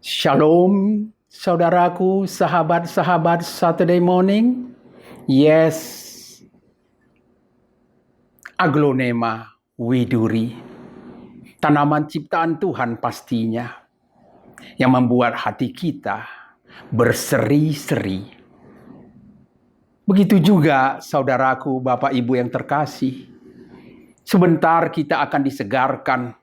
Shalom, saudaraku, sahabat-sahabat Saturday morning. Yes, aglonema widuri, tanaman ciptaan Tuhan pastinya, yang membuat hati kita berseri-seri. Begitu juga saudaraku, Bapak Ibu yang terkasih, sebentar kita akan disegarkan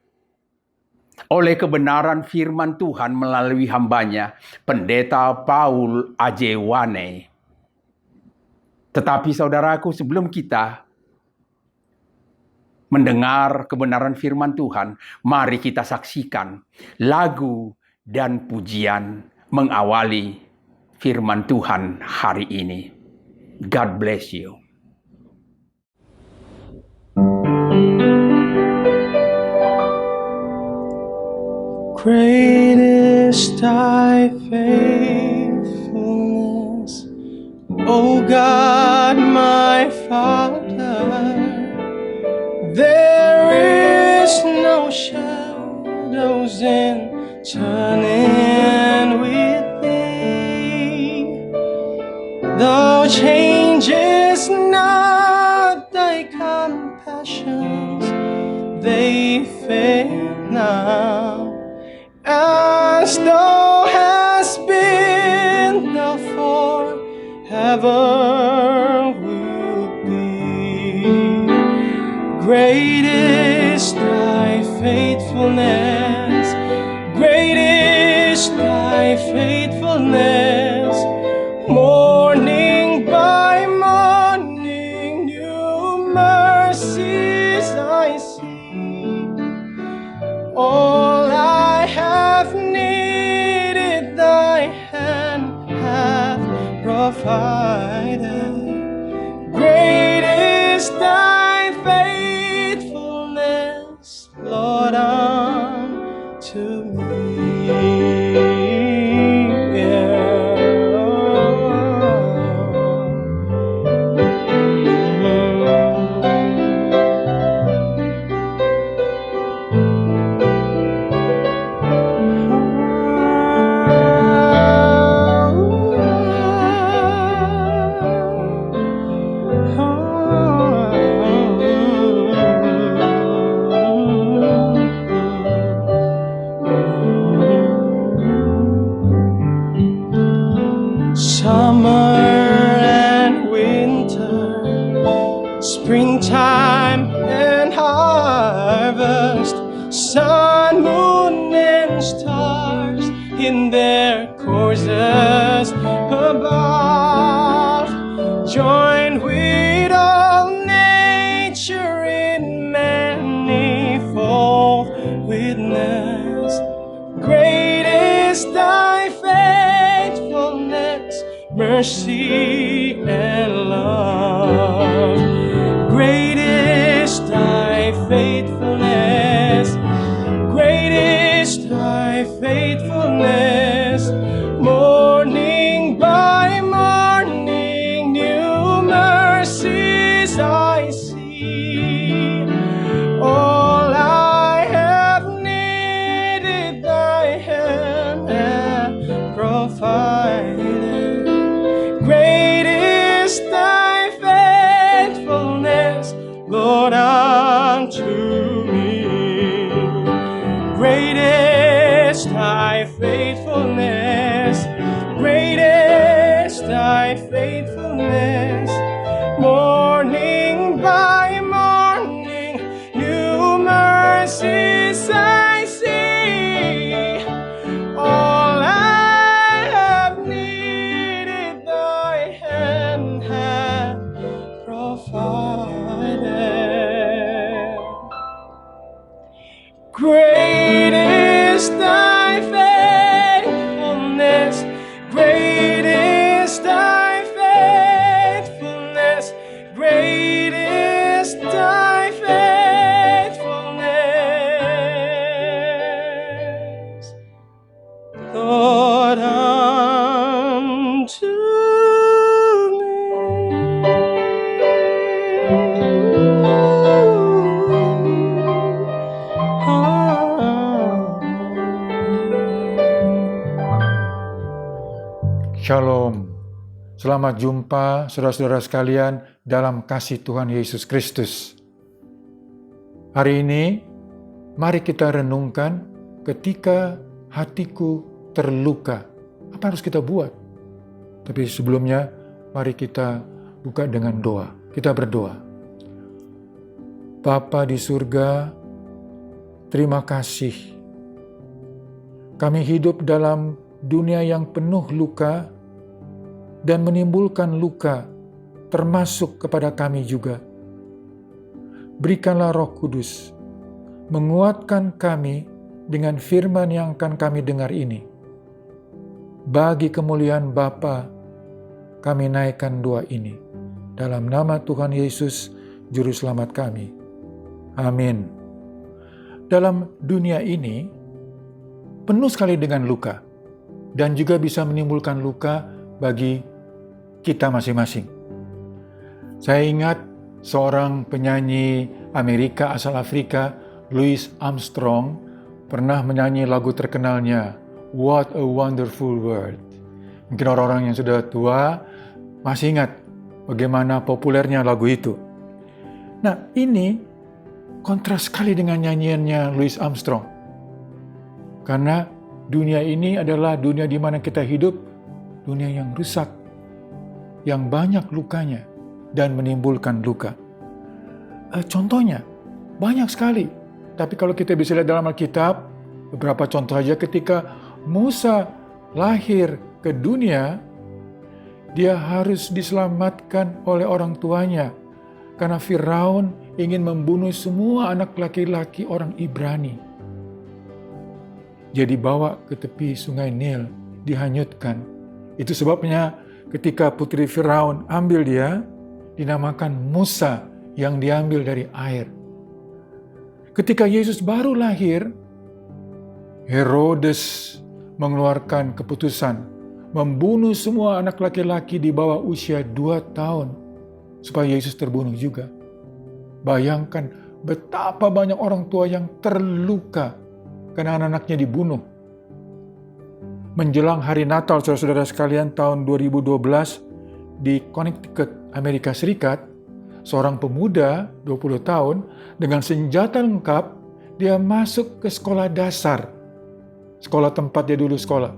oleh kebenaran firman Tuhan melalui hambanya, Pendeta Paul Ajewane. Tetapi saudaraku, sebelum kita mendengar kebenaran firman Tuhan, mari kita saksikan lagu dan pujian mengawali firman Tuhan hari ini. God bless you. Great is thy faithfulness, O God my Father. There is no shadows in turning with thee. Thou changest not, thy compassions, they fail not. As thou hast been, thou forever wilt be. Great is thy faithfulness, great is thy faithfulness. Morning by morning, new mercies I see. All I have needed, thy hand hath provided. Great is thy faithfulness, Lord, unto me. Summer and winter, springtime and harvest, sun, moon, and stars in their courses above, join with all nature in manifold witness. Great is thy faithfulness, mercy and love. Great is thy faithfulness, great is thy faithfulness. Morning by morning, new mercies I see. All I have needed, thy hand hath provided. Great is thy faithfulness, Lord, unto me. Great is thy faithfulness, great is thy faithfulness. Morning by morning, new mercies I see. All I have needed, thy hand hath provided. Great is thy faithfulness, great is thy faithfulness, great is thy faithfulness, Lord, unto me. Shalom. Selamat jumpa saudara-saudara sekalian dalam kasih Tuhan Yesus Kristus. Hari ini, mari kita renungkan ketika hatiku terluka. Apa harus kita buat? Tapi sebelumnya, mari kita buka dengan doa. Kita berdoa. Bapa di surga, terima kasih. Kami hidup dalam dunia yang penuh luka dan menimbulkan luka, termasuk kepada kami juga. Berikanlah Roh Kudus, menguatkan kami dengan firman yang akan kami dengar ini. Bagi kemuliaan Bapa, kami naikkan doa ini. Dalam nama Tuhan Yesus, Juru Selamat kami. Amin. Dalam dunia ini, penuh sekali dengan luka, dan juga bisa menimbulkan luka bagi kita masing-masing. Saya ingat seorang penyanyi Amerika asal Afrika, Louis Armstrong, pernah menyanyi lagu terkenalnya, What a Wonderful World. Mungkin orang-orang yang sudah tua masih ingat bagaimana populernya lagu itu. Nah, ini kontras sekali dengan nyanyiannya Louis Armstrong. Karena dunia ini adalah dunia di mana kita hidup, dunia yang rusak, yang banyak lukanya, dan menimbulkan luka. Contohnya, banyak sekali. Tapi kalau kita bisa lihat dalam Alkitab, beberapa contoh saja ketika Musa lahir ke dunia, dia harus diselamatkan oleh orang tuanya. Karena Firaun ingin membunuh semua anak laki-laki orang Ibrani. Dia dibawa ke tepi sungai Nil, dihanyutkan. Itu sebabnya ketika putri Firaun ambil dia, dinamakan Musa yang diambil dari air. Ketika Yesus baru lahir, Herodes mengeluarkan keputusan membunuh semua anak laki-laki di bawah usia 2 tahun supaya Yesus terbunuh juga. Bayangkan betapa banyak orang tua yang terluka karena anak-anaknya dibunuh. Menjelang hari Natal, saudara-saudara sekalian, tahun 2012 di Connecticut, Amerika Serikat, seorang pemuda 20 tahun dengan senjata lengkap, dia masuk ke sekolah dasar, sekolah tempat dia dulu sekolah.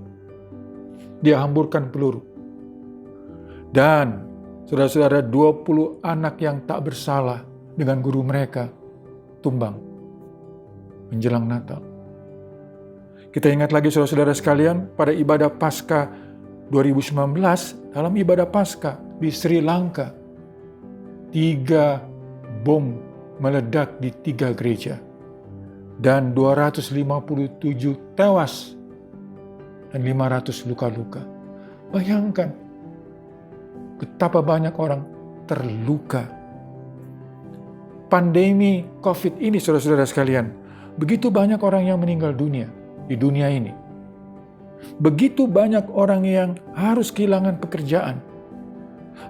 Dia hamburkan peluru. Dan saudara-saudara, 20 anak yang tak bersalah dengan guru mereka tumbang menjelang Natal. Kita ingat lagi saudara-saudara sekalian, pada ibadah Paskah 2019, dalam ibadah Paskah di Sri Lanka, 3 bom meledak di 3 gereja. Dan 257 tewas dan 500 luka-luka. Bayangkan betapa banyak orang terluka. Pandemi COVID ini saudara-saudara sekalian, begitu banyak orang yang meninggal dunia di dunia ini. Begitu banyak orang yang harus kehilangan pekerjaan.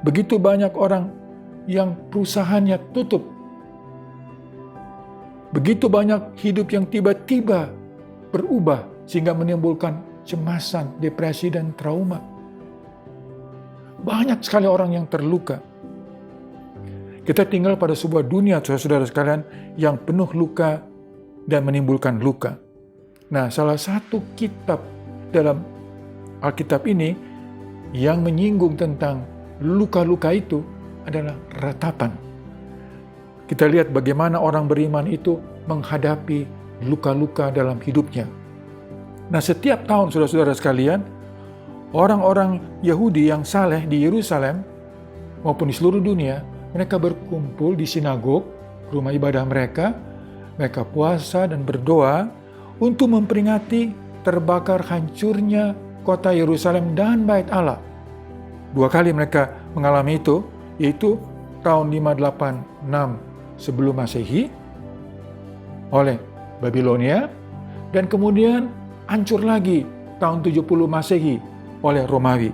Begitu banyak orang yang perusahaannya tutup. Begitu banyak hidup yang tiba-tiba berubah sehingga menimbulkan cemasan, depresi, dan trauma. Banyak sekali orang yang terluka. Kita tinggal pada sebuah dunia, saudara-saudara sekalian, yang penuh luka dan menimbulkan luka. Nah, salah satu kitab dalam Alkitab ini yang menyinggung tentang luka-luka itu adalah ratapan. Kita lihat bagaimana orang beriman itu menghadapi luka-luka dalam hidupnya. Nah, setiap tahun, saudara-saudara sekalian, orang-orang Yahudi yang saleh di Yerusalem maupun di seluruh dunia, mereka berkumpul di sinagog, rumah ibadah mereka puasa dan berdoa untuk memperingati terbakar hancurnya kota Yerusalem dan Bait Allah. 2 kali mereka mengalami itu, yaitu tahun 586 sebelum Masehi oleh Babilonia, dan kemudian hancur lagi tahun 70 Masehi oleh Romawi.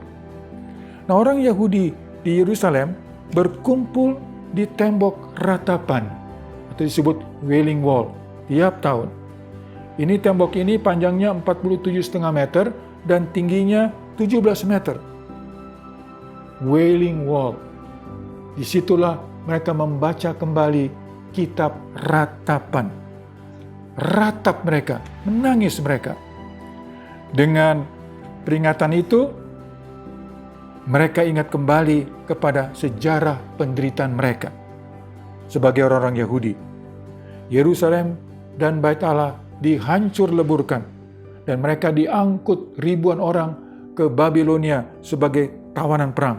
Nah, orang Yahudi di Yerusalem berkumpul di tembok ratapan atau disebut Wailing Wall tiap tahun. Ini tembok ini panjangnya 47,5 meter dan tingginya 17 meter. Wailing Wall. Disitulah mereka membaca kembali kitab ratapan. Ratap mereka, menangis mereka. Dengan peringatan itu, mereka ingat kembali kepada sejarah penderitaan mereka sebagai orang-orang Yahudi. Yerusalem dan Bait Allah dihancur leburkan dan mereka diangkut ribuan orang ke Babilonia sebagai tawanan perang.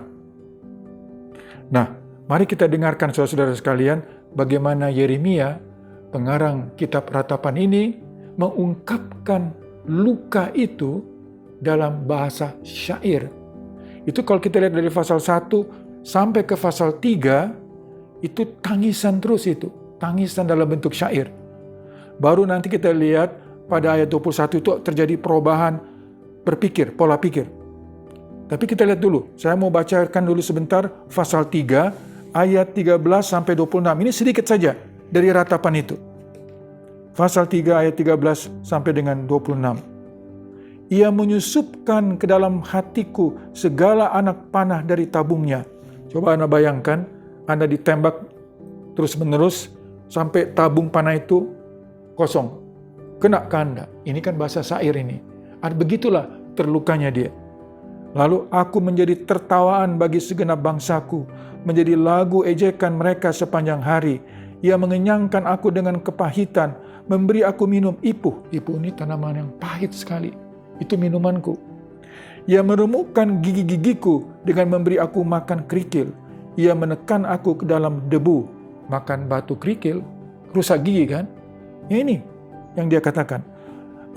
Nah, mari kita dengarkan saudara-saudara sekalian bagaimana Yeremia, pengarang kitab ratapan ini, mengungkapkan luka itu dalam bahasa syair. Itu kalau kita lihat dari pasal 1 sampai ke pasal 3, itu tangisan terus itu. Tangisan dalam bentuk syair. Baru nanti kita lihat pada ayat 21 itu terjadi perubahan berpikir, pola pikir. Tapi kita lihat dulu, saya mau bacakan dulu sebentar pasal 3 ayat 13 sampai 26. Ini sedikit saja dari ratapan itu. Pasal 3 ayat 13 sampai dengan 26. Ia menyusupkan ke dalam hatiku segala anak panah dari tabungnya. Coba Anda bayangkan, Anda ditembak terus-menerus sampai tabung panah itu kosong. Kena ke Anda. Ini kan bahasa syair ini. Begitulah terlukanya dia. Lalu aku menjadi tertawaan bagi segenap bangsaku, menjadi lagu ejekan mereka sepanjang hari. Ia mengenyangkan aku dengan kepahitan, memberi aku minum ipuh. Ipuh ini tanaman yang pahit sekali. Itu minumanku. Ia meremukkan gigi-gigiku dengan memberi aku makan kerikil. Ia menekan aku ke dalam debu. Makan batu kerikil, rusak gigi kan? Ini yang dia katakan.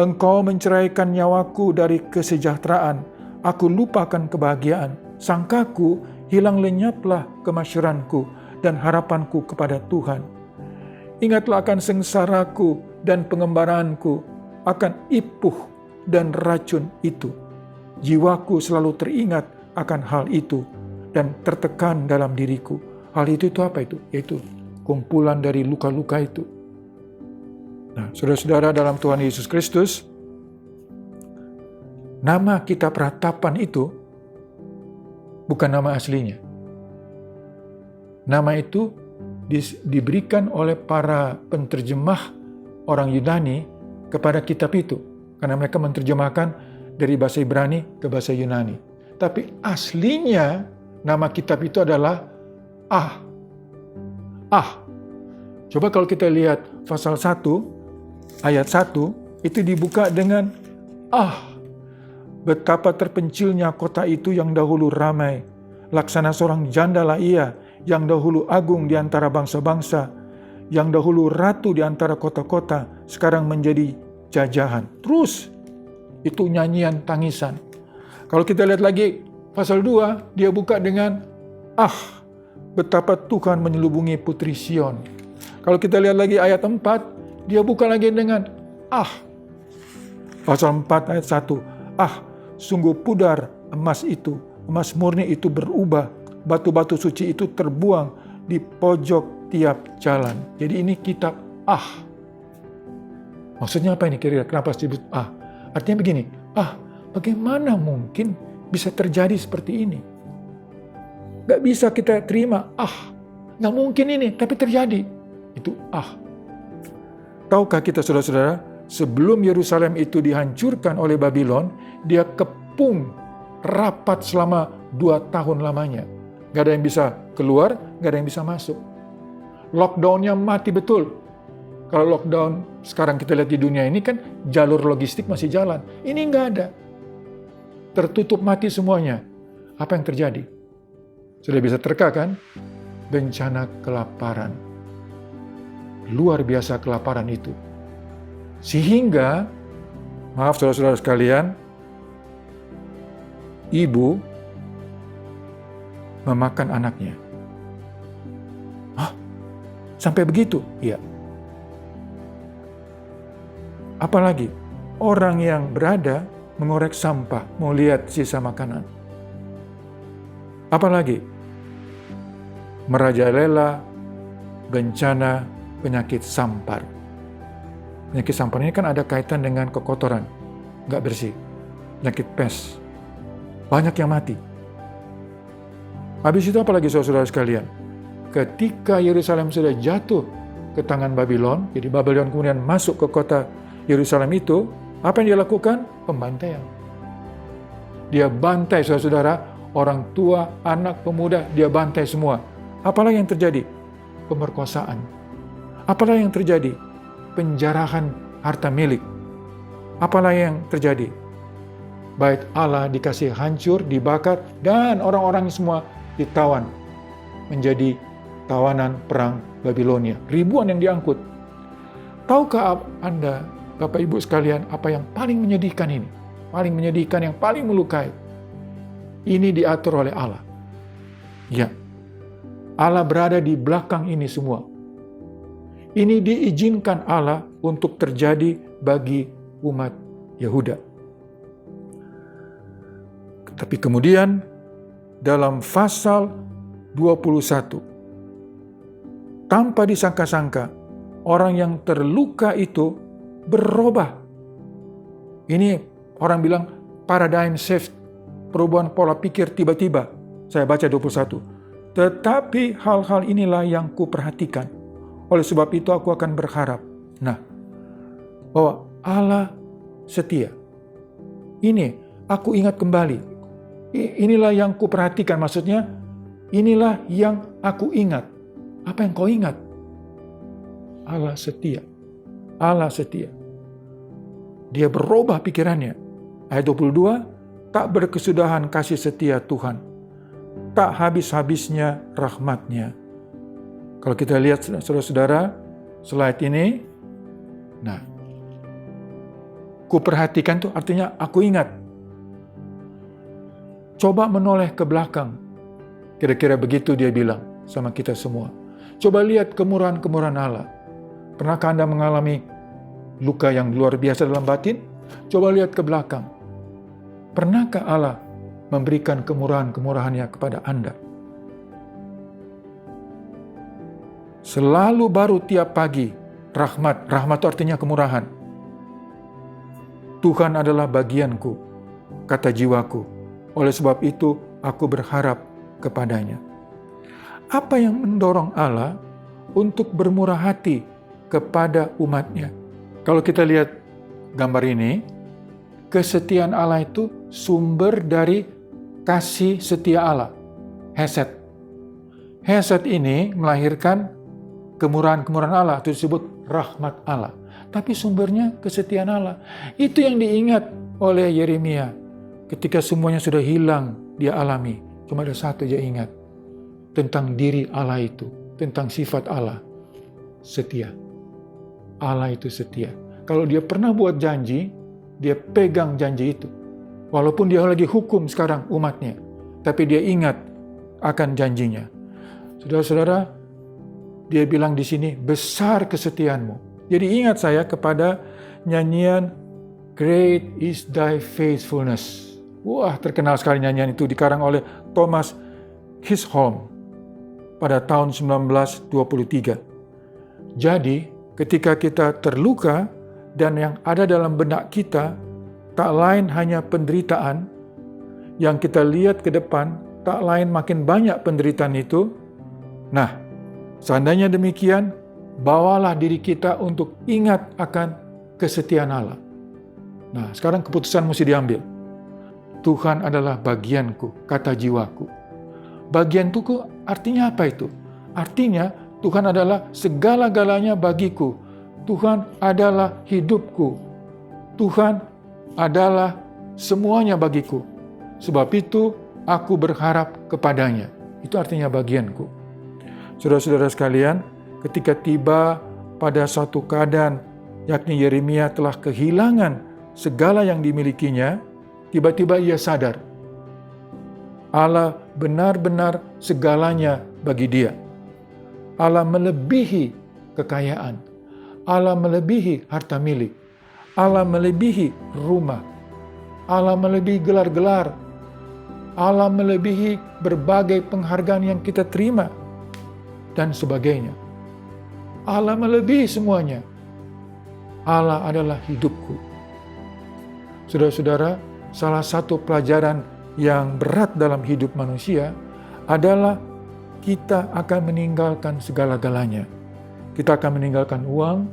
Engkau menceraikan nyawaku dari kesejahteraan. Aku lupakan kebahagiaan. Sangkaku hilang lenyaplah kemasyuranku dan harapanku kepada Tuhan. Ingatlah akan sengsaraku dan pengembaraanku, akan ipuh dan racun itu. Jiwaku selalu teringat akan hal itu dan tertekan dalam diriku. Hal itu apa itu? Yaitu kumpulan dari luka-luka itu. Nah, saudara-saudara dalam Tuhan Yesus Kristus, nama kitab ratapan itu bukan nama aslinya. Nama itu diberikan oleh para penterjemah orang Yunani kepada kitab itu. Karena mereka menerjemahkan dari bahasa Ibrani ke bahasa Yunani. Tapi aslinya nama kitab itu adalah Ah. Coba kalau kita lihat pasal 1 ayat 1 itu dibuka dengan betapa terpencilnya kota itu yang dahulu ramai. Laksana seorang jandalah ia yang dahulu agung di antara bangsa-bangsa, yang dahulu ratu di antara kota-kota, sekarang menjadi jajahan. Terus itu nyanyian tangisan. Kalau kita lihat lagi pasal 2, dia buka dengan betapa Tuhan menyelubungi putri Sion. Kalau kita lihat lagi ayat 4, dia buka lagi dengan pasal 4 ayat 1. Sungguh pudar emas itu, emas murni itu berubah, batu-batu suci itu terbuang di pojok tiap jalan. Jadi ini kitab Maksudnya apa ini kira-kira? Kenapa disebut Artinya begini, bagaimana mungkin bisa terjadi seperti ini? Gak bisa kita terima, gak mungkin ini, tapi terjadi. Itu Tahukah kita saudara-saudara, sebelum Yerusalem itu dihancurkan oleh Babylon, dia kepung rapat selama 2 tahun lamanya. Gak ada yang bisa keluar, gak ada yang bisa masuk. Lockdownnya mati betul. Kalau lockdown sekarang kita lihat di dunia ini kan jalur logistik masih jalan. Ini nggak ada. Tertutup mati semuanya. Apa yang terjadi? Sudah bisa terka kan? Bencana kelaparan. Luar biasa kelaparan itu. Sehingga, maaf saudara-saudara sekalian, ibu memakan anaknya. Sampai begitu? Iya. Apalagi orang yang berada mengorek sampah, mau lihat sisa makanan. Apalagi merajalela bencana penyakit sampar. Penyakit sampar ini kan ada kaitan dengan kekotoran, nggak bersih. Penyakit pes. Banyak yang mati. Habis itu apalagi saudara-saudara sekalian? Ketika Yerusalem sudah jatuh ke tangan Babylon, jadi Babylon kemudian masuk ke kota Yerusalem itu, apa yang dia lakukan? Pembantaian. Dia bantai saudara-saudara, orang tua, anak, pemuda, dia bantai semua. Apalah yang terjadi? Pemerkosaan. Apalah yang terjadi? Penjarahan harta milik. Apalah yang terjadi? Bait Allah dikasih hancur, dibakar, dan orang-orang semua ditawan menjadi tawanan perang Babilonia. Ribuan yang diangkut. Tahukah Anda, Bapak Ibu sekalian, apa yang paling menyedihkan ini? Paling menyedihkan, yang paling melukai. Ini diatur oleh Allah. Ya, Allah berada di belakang ini semua. Ini diizinkan Allah untuk terjadi bagi umat Yehuda. Tapi kemudian dalam pasal 21, tanpa disangka-sangka, orang yang terluka itu berubah. Ini orang bilang paradigm shift, perubahan pola pikir tiba-tiba. Saya baca 21. Tetapi hal-hal inilah yang kuperhatikan. Oleh sebab itu aku akan berharap. Nah, bahwa Allah setia. Ini aku ingat kembali. Inilah yang kuperhatikan, maksudnya inilah yang aku ingat. Apa yang kau ingat? Allah setia. Allah setia. Dia berubah pikirannya. Ayat 22, tak berkesudahan kasih setia Tuhan. Tak habis-habisnya rahmatnya. Kalau kita lihat saudara-saudara, slide ini, nah, kuperhatikan tuh artinya aku ingat. Coba menoleh ke belakang. Kira-kira begitu dia bilang sama kita semua. Coba lihat kemurahan-kemurahan Allah. Pernahkah Anda mengalami luka yang luar biasa dalam batin? Coba lihat ke belakang. Pernahkah Allah memberikan kemurahan-kemurahannya kepada Anda? Selalu baru tiap pagi rahmat. Rahmat itu artinya kemurahan. Tuhan adalah bagianku, kata jiwaku. Oleh sebab itu, aku berharap kepadanya. Apa yang mendorong Allah untuk bermurah hati kepada umatnya? Kalau kita lihat gambar ini, kesetiaan Allah itu sumber dari kasih setia Allah. Hesed. Hesed ini melahirkan kemurahan-kemurahan Allah, itu disebut rahmat Allah. Tapi sumbernya kesetiaan Allah. Itu yang diingat oleh Yeremia. Ketika semuanya sudah hilang, dia alami. Cuma ada satu dia ingat. Tentang diri Allah itu. Tentang sifat Allah. Setia. Allah itu setia. Kalau dia pernah buat janji, dia pegang janji itu. Walaupun dia lagi hukum sekarang umatnya. Tapi dia ingat akan janjinya. Saudara-saudara, dia bilang di sini, besar kesetiaanmu. Jadi ingat saya kepada nyanyian Great is thy faithfulness. Wah, terkenal sekali nyanyian itu, dikarang oleh Thomas Chisholm pada tahun 1923. Jadi, ketika kita terluka dan yang ada dalam benak kita tak lain hanya penderitaan, yang kita lihat ke depan tak lain makin banyak penderitaan itu. Nah, seandainya demikian, bawalah diri kita untuk ingat akan kesetiaan Allah. Nah, sekarang keputusan mesti diambil. Tuhan adalah bagianku, kata jiwaku. Bagian tuku artinya apa itu? Artinya Tuhan adalah segala-galanya bagiku. Tuhan adalah hidupku. Tuhan adalah semuanya bagiku. Sebab itu aku berharap kepadanya. Itu artinya bagianku. Saudara-saudara sekalian, ketika tiba pada suatu keadaan, yakni Yeremia telah kehilangan segala yang dimilikinya, tiba-tiba ia sadar, Allah benar-benar segalanya bagi dia. Allah melebihi kekayaan. Allah melebihi harta milik. Allah melebihi rumah. Allah melebihi gelar-gelar. Allah melebihi berbagai penghargaan yang kita terima. Dan sebagainya. Allah melebihi semuanya. Allah adalah hidupku. Saudara-saudara, salah satu pelajaran yang berat dalam hidup manusia adalah kita akan meninggalkan segala-galanya. Kita akan meninggalkan uang,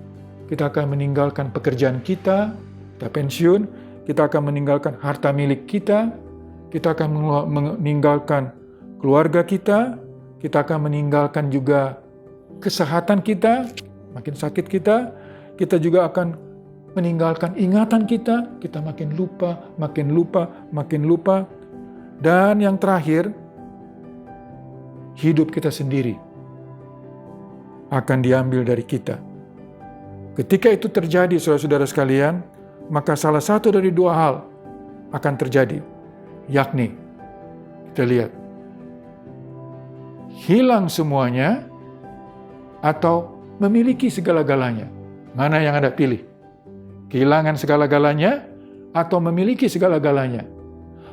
kita akan meninggalkan pekerjaan kita pensiun, kita akan meninggalkan harta milik kita akan meninggalkan keluarga kita akan meninggalkan juga kesehatan kita, makin sakit kita juga akan meninggalkan ingatan kita makin lupa. Dan yang terakhir, hidup kita sendiri akan diambil dari kita. Ketika itu terjadi, saudara-saudara sekalian, maka salah satu dari dua hal akan terjadi, yakni kita lihat, hilang semuanya atau memiliki segala-galanya. Mana yang Anda pilih? Kehilangan segala-galanya atau memiliki segala-galanya?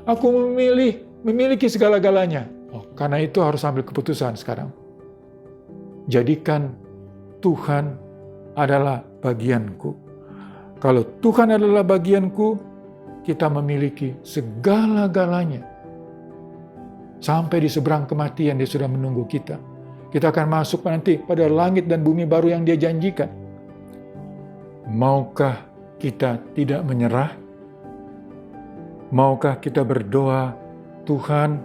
Aku memilih memiliki segala-galanya. Karena itu harus ambil keputusan sekarang. Jadikan Tuhan adalah bagianku. Kalau Tuhan adalah bagianku, kita memiliki segala-galanya. Sampai di seberang kematian Dia sudah menunggu kita. Kita akan masuk nanti pada langit dan bumi baru yang Dia janjikan. Maukah kita tidak menyerah? Maukah kita berdoa, Tuhan,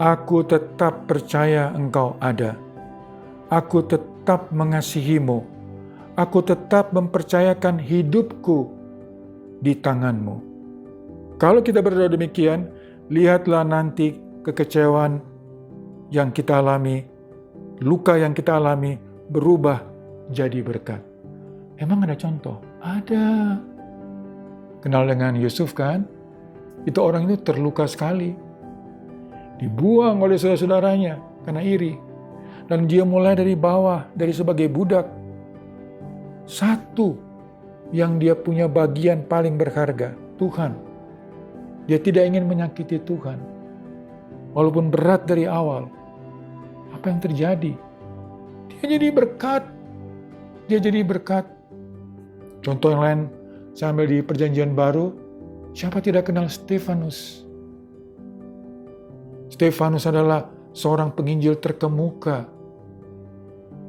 aku tetap percaya Engkau ada. Aku tetap mengasihi-Mu. Aku tetap mempercayakan hidupku di tangan-Mu. Kalau kita berdoa demikian, lihatlah nanti kekecewaan yang kita alami, luka yang kita alami berubah jadi berkat. Emang ada contoh? Ada. Kenal dengan Yusuf kan? Itu orang itu terluka sekali. Dibuang oleh saudara-saudaranya karena iri. Dan dia mulai dari bawah, dari sebagai budak. Satu yang dia punya bagian paling berharga, Tuhan. Dia tidak ingin menyakiti Tuhan. Walaupun berat dari awal. Apa yang terjadi? Dia jadi berkat. Contoh yang lain, saya ambil di Perjanjian Baru, siapa tidak kenal Stefanus? Stefanus adalah seorang penginjil terkemuka.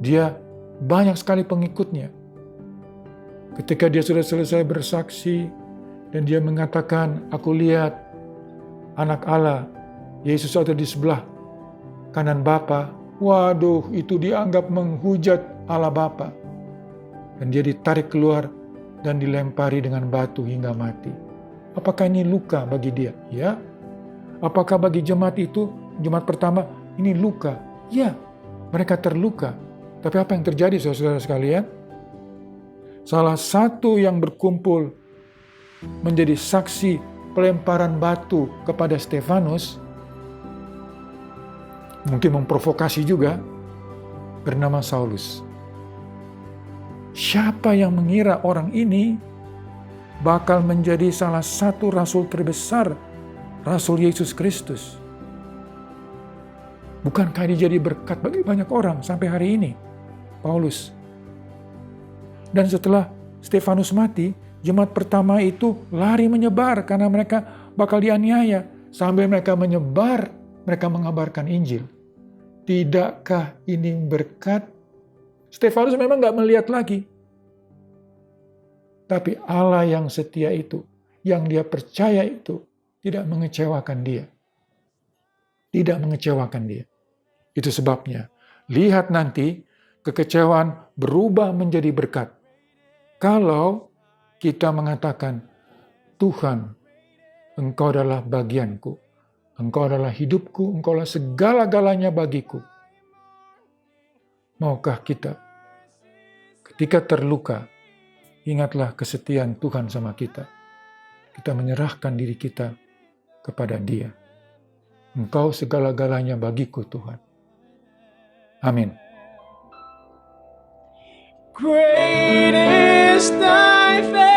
Dia banyak sekali pengikutnya. Ketika dia sudah selesai bersaksi dan dia mengatakan, aku lihat anak Allah, Yesus ada di sebelah kanan Bapa. Waduh, itu dianggap menghujat Allah Bapa. Dan dia ditarik keluar dan dilempari dengan batu hingga mati. Apakah ini luka bagi dia? Ya. Apakah bagi jemaat itu, jemaat pertama, ini luka? Ya, mereka terluka. Tapi apa yang terjadi, saudara-saudara sekalian? Salah satu yang berkumpul menjadi saksi pelemparan batu kepada Stefanus, mungkin memprovokasi juga, bernama Saulus. Siapa yang mengira orang ini bakal menjadi salah satu rasul terbesar, Rasul Yesus Kristus? Bukankah dia jadi berkat bagi banyak orang sampai hari ini, Paulus? Dan setelah Stefanus mati, jemaat pertama itu lari menyebar karena mereka bakal dianiaya. Sambil mereka menyebar, mereka mengabarkan Injil. Tidakkah ini berkat? Stefanus memang gak melihat lagi. Tapi Allah yang setia itu, yang dia percaya itu, tidak mengecewakan dia. Tidak mengecewakan dia. Itu sebabnya, lihat nanti kekecewaan berubah menjadi berkat. Kalau kita mengatakan, Tuhan, Engkau adalah bagianku. Engkau adalah hidupku, Engkau adalah segala-galanya bagiku. Maukah kita, ketika terluka, ingatlah kesetiaan Tuhan sama kita. Kita menyerahkan diri kita kepada Dia. Engkau segala-galanya bagiku, Tuhan. Amin. Great is thy faithfulness.